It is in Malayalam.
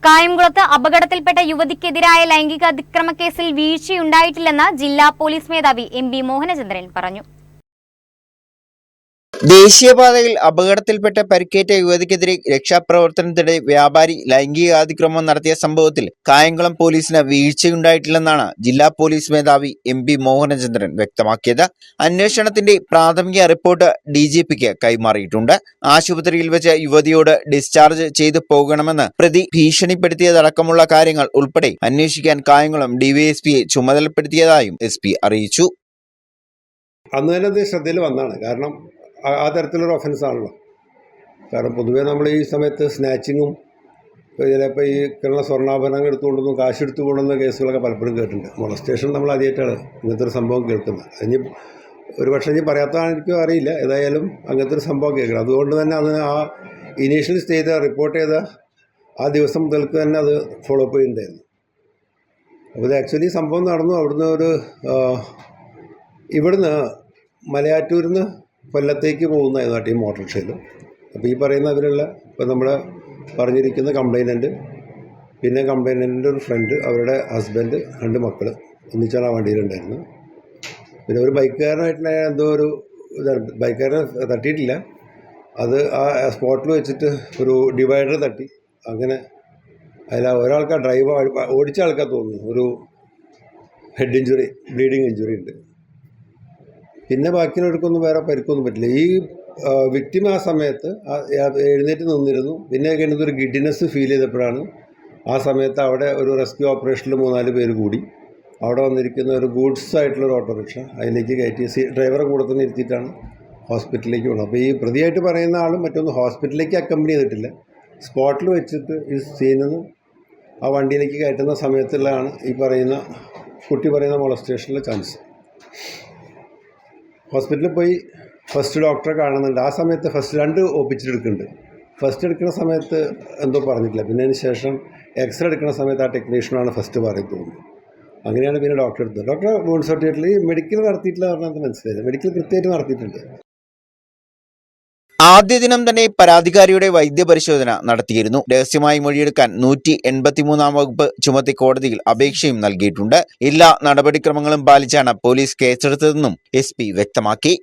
കായംകുളത്ത് അപകടത്തിൽപ്പെട്ട യുവതിക്കെതിരായ ലൈംഗിക അതിക്രമ കേസിൽ വീഴ്ചയുണ്ടായിട്ടില്ലെന്ന് ജില്ലാ പോലീസ് മേധാവി എം ബി മോഹനചന്ദ്രൻ പറഞ്ഞു. ദേശീയപാതയിൽ അപകടത്തിൽപ്പെട്ട പരിക്കേറ്റ യുവതിക്കെതിരെ രക്ഷാപ്രവർത്തനത്തിനിടെ വ്യാപാരി ലൈംഗികാതിക്രമം നടത്തിയ സംഭവത്തിൽ കായംകുളം പോലീസിന് വീഴ്ചയുണ്ടായിട്ടില്ലെന്നാണ് ജില്ലാ പോലീസ് മേധാവി എം പി മോഹനചന്ദ്രൻ വ്യക്തമാക്കിയത്. അന്വേഷണത്തിന്റെ പ്രാഥമിക റിപ്പോർട്ട് DGPക്ക് കൈമാറിയിട്ടുണ്ട്. ആശുപത്രിയിൽ വെച്ച് യുവതിയോട് ഡിസ്ചാർജ് ചെയ്തു പോകണമെന്ന് പ്രതി ഭീഷണിപ്പെടുത്തിയതടക്കമുള്ള കാര്യങ്ങൾ ഉൾപ്പെടെ അന്വേഷിക്കാൻ കായംകുളം DYSPയെ ചുമതലപ്പെടുത്തിയതായും SP അറിയിച്ചു. അന്ന് തന്നെ അത് ശ്രദ്ധയിൽ വന്നതാണ്. കാരണം ആ തരത്തിലൊരു ഒഫൻസ് ആണല്ലോ. കാരണം പൊതുവേ നമ്മൾ ഈ സമയത്ത് സ്നാച്ചിങ്ങും ചിലപ്പോൾ ഈ കിരണ സ്വർണ്ണാഭരണങ്ങൾ എടുത്തുകൊണ്ടൊന്നും കാശ് എടുത്തു കൊണ്ടുവന്ന കേസുകളൊക്കെ പലപ്പോഴും കേട്ടിട്ടുണ്ട്. മൊളസ്റ്റേഷൻ നമ്മൾ ആദ്യമായിട്ടാണ് ഇങ്ങനത്തെ ഒരു സംഭവം കേൾക്കുന്നത്. ഇനി ഒരു പക്ഷേ ഇനി പറയാത്തതാണ്, എനിക്കും അറിയില്ല. ഏതായാലും അങ്ങനത്തെ ഒരു സംഭവം കേൾക്കണം. അതുകൊണ്ട് തന്നെ അതിന് ആ ഇനീഷ്യൽ സ്റ്റേജ് റിപ്പോർട്ട് ചെയ്ത ആ ദിവസം മുതൽക്ക് തന്നെ അത് ഫോളോ അപ്പ് ചെയ്യുന്നുണ്ടായിരുന്നു. അപ്പോൾ ഇത് ആക്ച്വലി സംഭവം നടന്നു. ഇവിടുന്ന് മലയാറ്റൂരിൽ നിന്ന് കൊല്ലത്തേക്ക് പോകുന്നതായിരുന്നു ഈ മോട്ടോർ. അപ്പോൾ ഈ പറയുന്ന അവരുള്ള ഇപ്പോൾ നമ്മൾ പറഞ്ഞിരിക്കുന്ന കംപ്ലൈനൻ്റ്, പിന്നെ കംപ്ലൈനൻ്റിൻ്റെ ഒരു ഫ്രണ്ട്, അവരുടെ ഹസ്ബൻഡ്, 2 മക്കൾ ഒന്നിച്ചാണ് ആ വണ്ടിയിലുണ്ടായിരുന്നത്. പിന്നെ ഒരു ബൈക്കുകാരനായിട്ടുള്ള എന്തോ ഒരു ബൈക്കുകാരനെ തട്ടിയിട്ടില്ല. അത് ആ സ്പോട്ടിൽ വെച്ചിട്ട് ഒരു ഡിവൈഡർ തട്ടി. അങ്ങനെ അതിൽ ഒരാൾക്ക് ഡ്രൈവർ ഓടിച്ച ആൾക്കാർ തോന്നുന്നു ഒരു ഹെഡ് ഇഞ്ചുറി, ബ്ലീഡിങ് ഇഞ്ചുറി ഉണ്ട്. പിന്നെ ബാക്കിയുള്ളവർക്കൊന്നും വേറെ പരിക്കൊന്നും പറ്റില്ല. ഈ വിക്ടിം ആ സമയത്ത് എഴുന്നേറ്റ് നിന്നിരുന്നു. പിന്നെ കഴിഞ്ഞതൊരു ഗിഡിനെസ് ഫീൽ ചെയ്തപ്പോഴാണ് ആ സമയത്ത് അവിടെ ഒരു റെസ്ക്യൂ ഓപ്പറേഷനിൽ 3-4 പേര് കൂടി അവിടെ വന്നിരിക്കുന്ന ഒരു ഗൂഡ്സ് ആയിട്ടുള്ളൊരു ഓട്ടോറിക്ഷ അതിലേക്ക് കയറ്റി ഡ്രൈവറെ കൂടെ തന്നെ ഇരുത്തിയിട്ടാണ് ഹോസ്പിറ്റലിലേക്ക് പോകുന്നത്. അപ്പോൾ ഈ പ്രതിയായിട്ട് പറയുന്ന ആളും മറ്റൊന്ന് ഹോസ്പിറ്റലിലേക്ക് അക്കമ്പനി ചെയ്തിട്ടില്ല. സ്പോട്ടിൽ വെച്ചിട്ട് ഈ സീനിൽ ആ വണ്ടിയിലേക്ക് കയറ്റുന്ന സമയത്തുള്ളതാണ് ഈ പറയുന്ന കുട്ടി പറയുന്ന മൊളസ്റ്റേഷനിലെ ചാൻസ്. ഹോസ്പിറ്റലിൽ പോയി ഫസ്റ്റ് ഡോക്ടറെ കാണുന്നുണ്ട്. ആ സമയത്ത് ഫസ്റ്റ് 2 ഒപ്പിച്ചെടുക്കുന്നുണ്ട്. ഫസ്റ്റ് എടുക്കുന്ന സമയത്ത് എന്തോ പറഞ്ഞിട്ടില്ല. പിന്നെ അതിന് ശേഷം എക്സ്റേ എടുക്കുന്ന സമയത്ത് ആ ടെക്നീഷ്യനാണ് ഫസ്റ്റ് പറയും തോന്നുന്നു. അങ്ങനെയാണ് പിന്നെ ഡോക്ടർ എടുത്തത്. ഡോക്ടർ വൂണ്ട് സർട്ടിഫിക്കറ്റിൽ ഈ മെഡിക്കൽ നടത്തിയിട്ടില്ല പറഞ്ഞാൽ മനസ്സിലായത്. മെഡിക്കൽ കൃത്യമായിട്ട് നടത്തിയിട്ടുണ്ട്. ആദ്യ ദിനം തന്നെ പരാതിക്കാരിയുടെ വൈദ്യപരിശോധന നടത്തിയിരുന്നു. രഹസ്യമായി മൊഴിയെടുക്കാൻ 183-ാം വകുപ്പ് ചുമത്തി കോടതിയിൽ അപേക്ഷയും നൽകിയിട്ടുണ്ട്. എല്ലാ നടപടിക്രമങ്ങളും പാലിച്ചാണ് പോലീസ് കേസെടുത്തതെന്നും SP വ്യക്തമാക്കി.